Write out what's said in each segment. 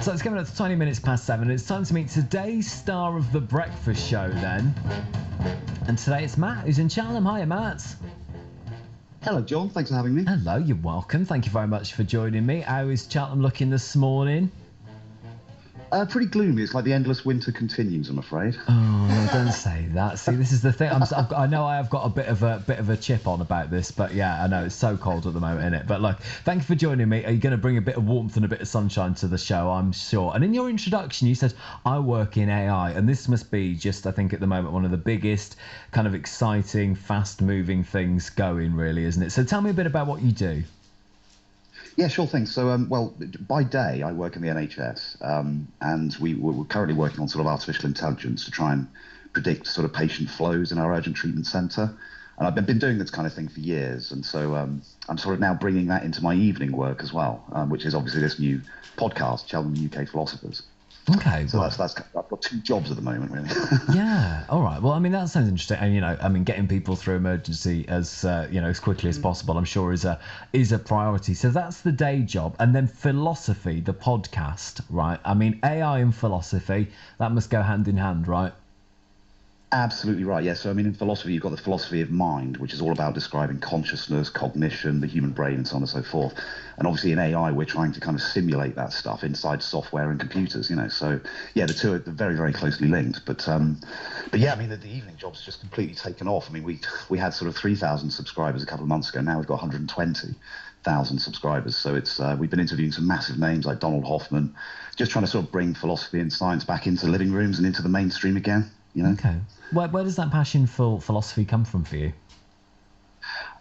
So it's coming up to 20 minutes past 7. It's time to meet today's star of the breakfast show then. And today it's Matt, who's in Cheltenham. Hiya, Matt. Hello, John. Thanks for having me. Hello, you're welcome. Thank you very much for joining me. How is Cheltenham looking this morning? Pretty gloomy. It's like the endless winter continues, I'm afraid. Oh, no, don't say that. See, this is the thing. I know I have got a bit of a chip on about this, but yeah, I know it's so cold at the moment, isn't it? But look, thank you for joining me. Are you going to bring a bit of warmth and a bit of sunshine to the show? I'm sure. And in your introduction, you said I work in AI, and this must be just, I think, at the moment, one of the biggest, kind of exciting, fast-moving things going, really, isn't it? So tell me a bit about what you do. Yeah, sure thing. So, well, by day, I work in the NHS, and we're currently working on sort of artificial intelligence to try and predict sort of patient flows in our urgent treatment centre. And I've been doing this kind of thing for years, and so I'm sort of now bringing that into my evening work as well, which is obviously this new podcast, Cheltenham UK Philosophers. Okay. So that's I've got two jobs at the moment, really. Yeah. All right. Well, I mean, that sounds interesting. And getting people through emergency as as quickly as possible, I'm sure is a priority. So that's the day job, and then philosophy, the podcast, right? I mean, AI and philosophy, that must go hand in hand, right? Absolutely right. Yeah. So, I mean, in philosophy, you've got the philosophy of mind, which is all about describing consciousness, cognition, the human brain, and so on and so forth. And obviously, in AI, we're trying to kind of simulate that stuff inside software and computers. So, yeah, the two are very, very closely linked. But yeah, I mean, the evening job's just completely taken off. I mean, we had sort of 3,000 subscribers a couple of months ago. Now we've got 120,000 subscribers. So it's we've been interviewing some massive names like Donald Hoffman, just trying to sort of bring philosophy and science back into living rooms and into the mainstream again. Okay. Where does that passion for philosophy come from for you?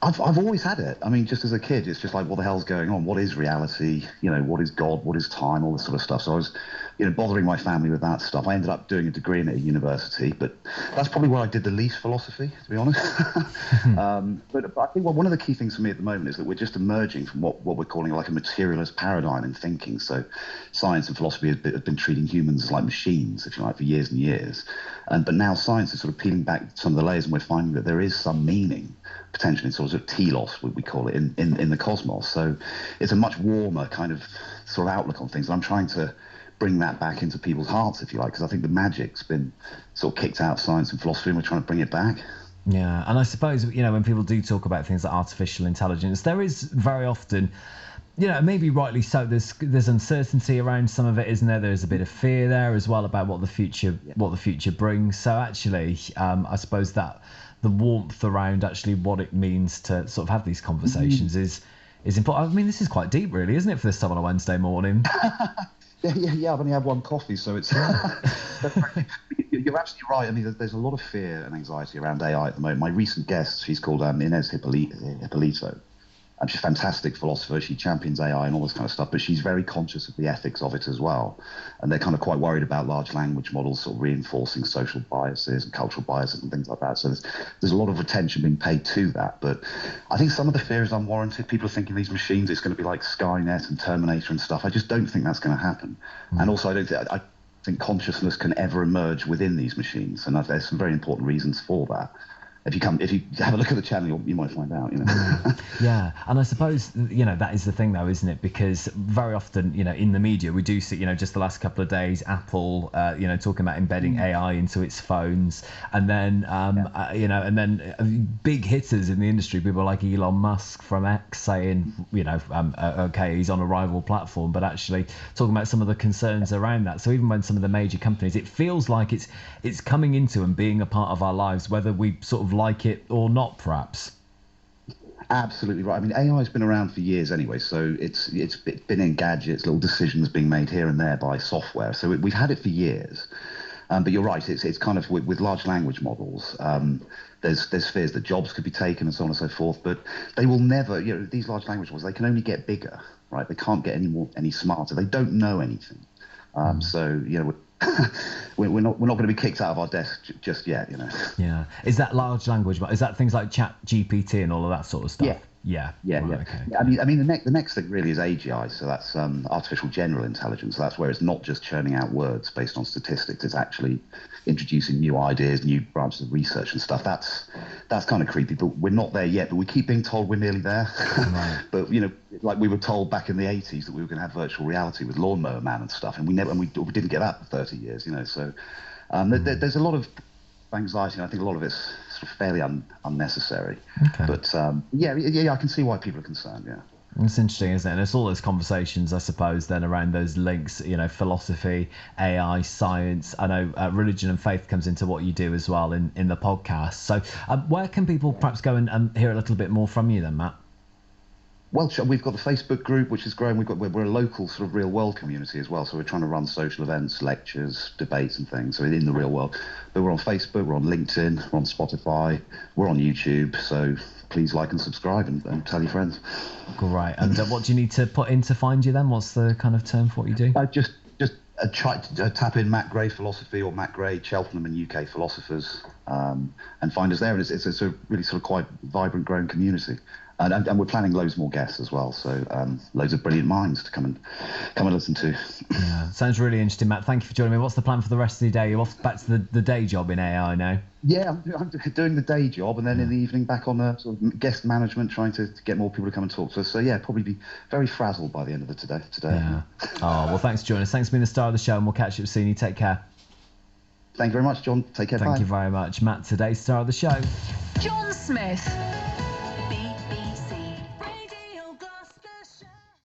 I've always had it. I mean, just as a kid, it's just like, what the hell's going on? What is reality? What is God? What is time? All this sort of stuff. So I was, bothering my family with that stuff. I ended up doing a degree in it at university, but that's probably where I did the least philosophy, to be honest. But I think one of the key things for me at the moment is that we're just emerging from what we're calling like a materialist paradigm in thinking. So science and philosophy have been treating humans as like machines, if you like, for years and years. But now science is sort of peeling back some of the layers, and we're finding that there is some meaning, potentially, sort of telos, we call it, in the cosmos. So it's a much warmer kind of sort of outlook on things. And I'm trying to bring that back into people's hearts, if you like, because I think the magic's been sort of kicked out of science and philosophy, and we're trying to bring it back. Yeah, and I suppose, when people do talk about things like artificial intelligence, there is very often, maybe rightly so, there's uncertainty around some of it, isn't there? There's a bit of fear there as well about what the future brings. So actually, I suppose that the warmth around actually what it means to sort of have these conversations is important. I mean, this is quite deep, really, isn't it, for this time on a Wednesday morning? Yeah. I've only had one coffee, so it's. You're absolutely right. I mean, there's a lot of fear and anxiety around AI at the moment. My recent guest, she's called Inez Hippolito. She's a fantastic philosopher. She champions AI and all this kind of stuff, but she's very conscious of the ethics of it as well. And they're kind of quite worried about large language models sort of reinforcing social biases and cultural biases and things like that. So there's a lot of attention being paid to that. But I think some of the fear is unwarranted. People are thinking these machines, it's going to be like Skynet and Terminator and stuff. I just don't think that's going to happen. And also, I think consciousness can ever emerge within these machines. And there's some very important reasons for that. If you have a look at the channel, you might find out. Yeah, and I suppose that is the thing, though, isn't it? Because very often, in the media, we do see, just the last couple of days, Apple, talking about embedding AI into its phones, and then, big hitters in the industry, people like Elon Musk from X saying, okay, he's on a rival platform, but actually talking about some of the concerns around that. So even when some of the major companies, it feels like it's coming into and being a part of our lives, whether we sort of like it or not, perhaps. Absolutely right. I mean, AI has been around for years anyway, so it's been in gadgets, little decisions being made here and there by software. So we've had it for years. But you're right. It's kind of with large language models. There's fears that jobs could be taken and so on and so forth. But they will never. These large language models, they can only get bigger, right? They can't get any smarter. They don't know anything. So we're not going to be kicked out of our desk just yet. Yeah. Is that large language? Is that things like Chat GPT and all of that sort of stuff? Yeah. Yeah, Right, yeah. okay. Yeah, I mean, the next thing really is AGI. So that's artificial general intelligence. So that's where it's not just churning out words based on statistics. It's actually introducing new ideas, new branches of research and stuff. That's kind of creepy. But we're not there yet. But we keep being told we're nearly there. Right. But like we were told back in the 80s that we were going to have virtual reality with Lawnmower Man and stuff, and we didn't get that for 30 years. So there's a lot of anxiety, and I think a lot of it's sort of fairly unnecessary. Okay. But yeah, I can see why people are concerned. Yeah. It's interesting, isn't it? And it's all those conversations, I suppose, then around those links, philosophy, AI, science. I know religion and faith comes into what you do as well in the podcast. So where can people perhaps go and hear a little bit more from you then, Matt? Well, we've got the Facebook group, which is growing. We're a local sort of real world community as well. So we're trying to run social events, lectures, debates and things. So in the real world. But we're on Facebook, we're on LinkedIn, we're on Spotify, we're on YouTube. So please like and subscribe and tell your friends. Great. And what do you need to put in to find you then? What's the kind of term for what you do? Just try to tap in Matt Gray Philosophy or Matt Gray Cheltenham and UK Philosophers and find us there. And it's a really sort of quite vibrant, growing community. And we're planning loads more guests as well, so loads of brilliant minds to come and listen to. Yeah, sounds really interesting, Matt. Thank you for joining me. What's the plan for the rest of the day? You're off back to the day job in AI now? Yeah, I'm doing the day job, and then in the evening back on the sort of guest management, trying to get more people to come and talk to us. So yeah, probably be very frazzled by the end of the today. Yeah. Oh, well, thanks for joining us. Thanks for being the star of the show, and we'll catch up soon. You take care. Thank you very much, John. Take care. Thank Bye. you very much, Matt. Today's star of the show, John Smith.